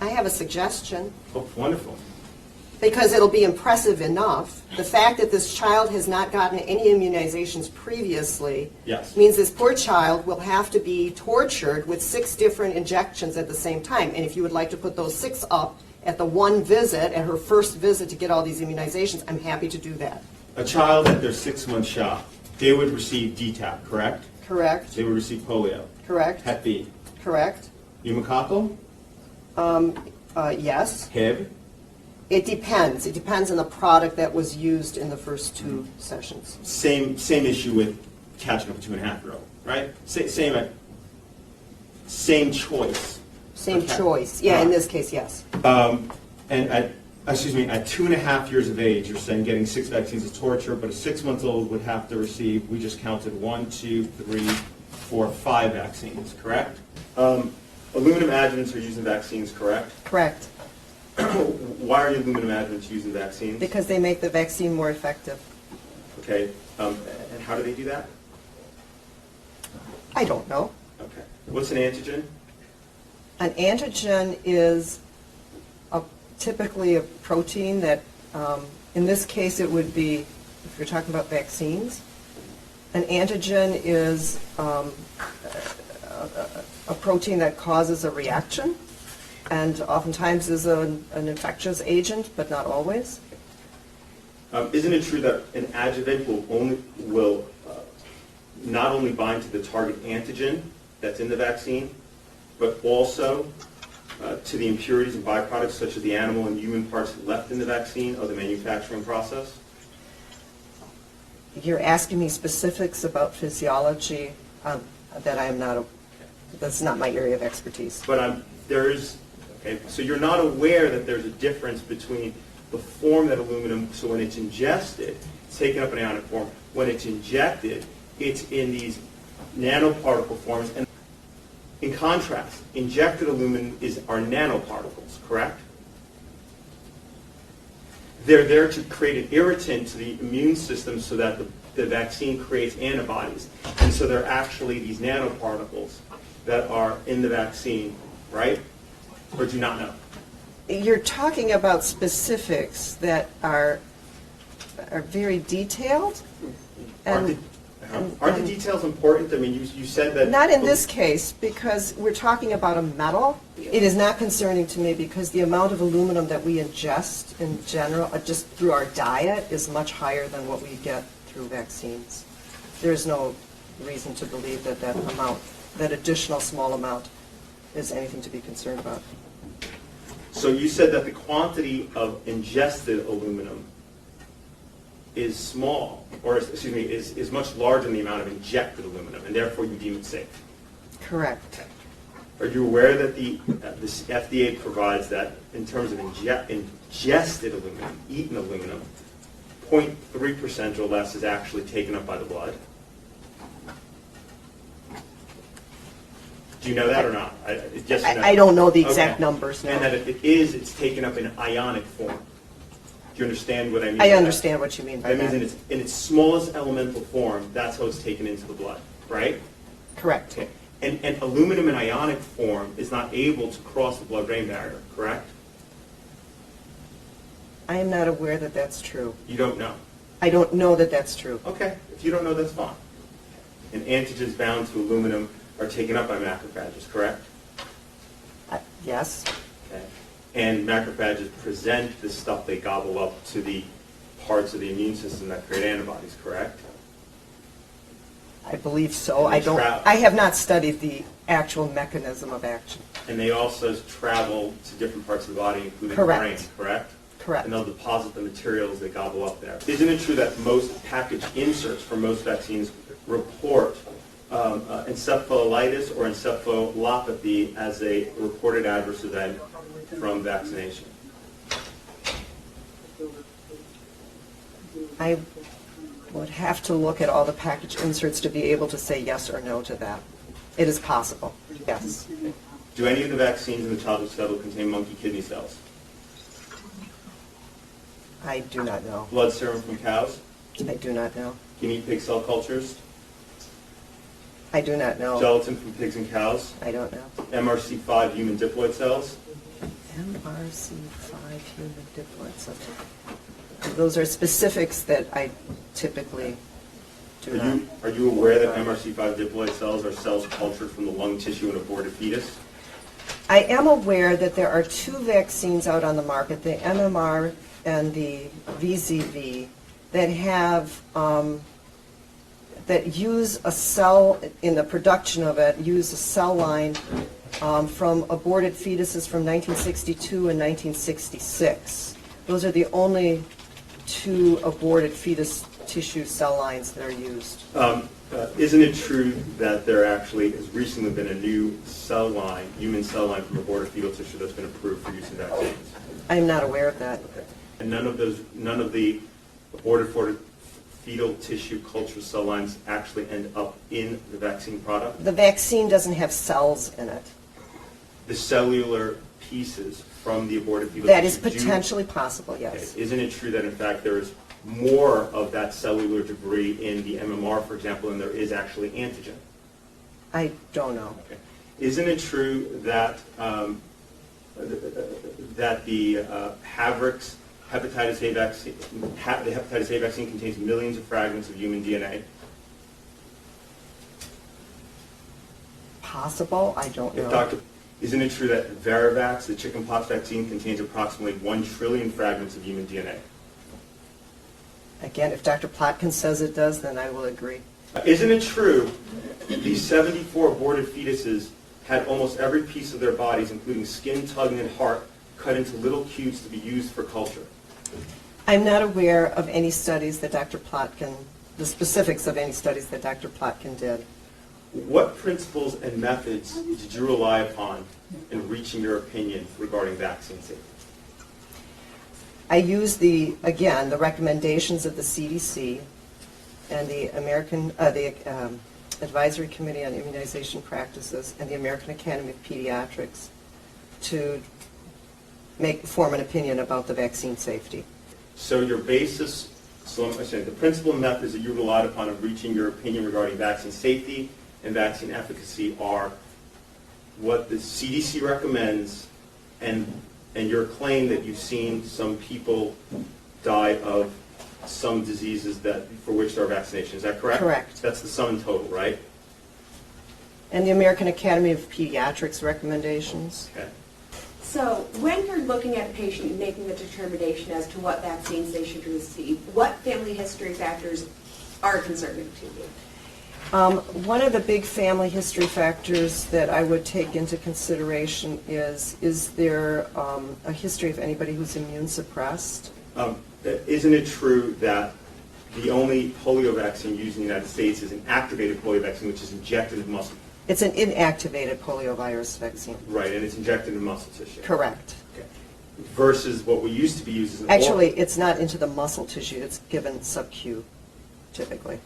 I have a suggestion. Oh, wonderful. Because it'll be impressive enough. The fact that this child has not gotten any immunizations previously Yes. means this poor child will have to be tortured with 6 different injections at the same time. And if you would like to put those 6 up at the one visit, at her first visit to get all these immunizations, I'm happy to do that. A child at their 6-month shot, they would receive DTaP, correct? Correct. They would receive polio. Correct. Hep B. Correct. Pneumococcal? Yes. HIB? It depends. It depends on the product that was used in the first 2 sessions. Same issue with catching up a 2.5-year-old, right? Same choice. Same Okay. choice. Yeah, in this case, yes. And at 2.5 years of age, you're saying getting 6 vaccines is torture, but a 6-month-old would have to receive, we just counted 1, 2, 3, 4, 5 vaccines, correct? Aluminum adjuvants are used in vaccines, correct? Correct. Why are aluminum adjuvants used in vaccines? Because they make the vaccine more effective. Okay, and how do they do that? I don't know. Okay. What's an antigen? An antigen is typically a protein that, in this case, it would be, if you're talking about vaccines, an antigen is a protein that causes a reaction and oftentimes is an infectious agent, but not always. Isn't it true that an adjuvant will not only bind to the target antigen that's in the vaccine, but also to the impurities and byproducts such as the animal and human parts left in the vaccine of the manufacturing process? You're asking me specifics about physiology that I am not, that's not my area of expertise. But okay, so you're not aware that there's a difference between the form that aluminum, so when it's ingested, it's taken up in ionic form. When it's injected, it's in these nanoparticle forms. And in contrast, injected aluminum are nanoparticles, correct? They're there to create an irritant to the immune system so that the vaccine creates antibodies. And so they're actually these nanoparticles that are in the vaccine, right? Or do you not know? You're talking about specifics that are very detailed. Aren't the details important? I mean, you said that... Not in this case, because we're talking about a metal. It is not concerning to me because the amount of aluminum that we ingest in general, just through our diet, is much higher than what we get through vaccines. There's no reason to believe that that additional small amount is anything to be concerned about. So you said that the quantity of ingested aluminum is small, or excuse me, is much larger than the amount of injected aluminum, and therefore you deem it safe. Correct. Are you aware that the FDA provides that in terms of ingested aluminum, eaten aluminum, 0.3% or less is actually taken up by the blood? Do you know that or not? Yes or no? I don't know the exact numbers, no. And that if it is, it's taken up in ionic form. Do you understand what I mean? I understand what you mean by that. That means in its smallest elemental form, that's how it's taken into the blood, right? Correct. Okay. And aluminum in ionic form is not able to cross the blood-brain barrier, correct? I am not aware that that's true. You don't know? I don't know that that's true. Okay. If you don't know, that's fine. And antigens bound to aluminum are taken up by macrophages, correct? Yes. Okay. And macrophages present the stuff they gobble up to the parts of the immune system that create antibodies, correct? I believe so. And I have not studied the actual mechanism of action. And they also travel to different parts of the body, including Correct. the brain, correct? Correct. And they'll deposit the materials they gobble up there. Isn't it true that most package inserts for most vaccines report encephalitis or encephalopathy as a reported adverse event from vaccination? I would have to look at all the package inserts to be able to say yes or no to that. It is possible, yes. Do any of the vaccines in the childhood study contain monkey kidney cells? I do not know. Blood serum from cows? I do not know. Guinea pig cell cultures? I do not know. Gelatin from pigs and cows? I don't know. MRC5 human diploid cells? MRC5 human diploid subject. Those are specifics that I typically do not. Are you aware that MRC5 diploid cells are cells cultured from the lung tissue in aborted fetus? I am aware that there are two vaccines out on the market, the MMR and the VZV, that have that use a cell in the production of it, use a cell line from aborted fetuses from 1962 and 1966. Those are the only two aborted fetus tissue cell lines that are used. Isn't it true that there actually has recently been a new cell line, human cell line from aborted fetal tissue that's been approved for use in vaccines? I'm not aware of that. Okay. And none of the aborted fetal tissue culture cell lines actually end up in the vaccine product? The vaccine doesn't have cells in it. The cellular pieces from the aborted fetal That tissue is potentially possible, yes. Okay. Isn't it true that in fact there is more of that cellular debris in the MMR, for example, than there is actually antigen? I don't know. Okay. Isn't it true that that the Havrix hepatitis A vaccine, the hepatitis A vaccine contains millions of fragments of human DNA? Possible? I don't know. Isn't it true that Varivax, the chickenpox vaccine, contains approximately 1 trillion fragments of human DNA? Again, if Dr. Plotkin says it does, then I will agree. Isn't it true these 74 aborted fetuses had almost every piece of their bodies, including skin, tongue, and heart, cut into little cubes to be used for culture? I'm not aware of any studies that Dr. Plotkin, the specifics of any studies that Dr. Plotkin did. What principles and methods did you rely upon in reaching your opinion regarding vaccine safety? I use the recommendations of the CDC and the Advisory Committee on Immunization Practices and the American Academy of Pediatrics to form an opinion about the vaccine safety. So your basis, the principal and methods that you relied upon in reaching your opinion regarding vaccine safety and vaccine efficacy are what the CDC recommends and your claim that you've seen some people die of some diseases for which there are vaccinations. Is that correct? Correct. That's the sum and total, right? And the American Academy of Pediatrics recommendations. Okay. So when you're looking at a patient and making the determination as to what vaccines they should receive, what family history factors are concerning to you? One of the big family history factors that I would take into consideration is there a history of anybody who's immune suppressed? Isn't it true that the only polio vaccine used in the United States is an activated polio vaccine, which is injected into muscle? It's an inactivated poliovirus vaccine. Right, and it's injected into muscle tissue. Correct. Okay. Versus what we used to be used as an Actually, it's not into the muscle tissue. It's given sub-Q, typically.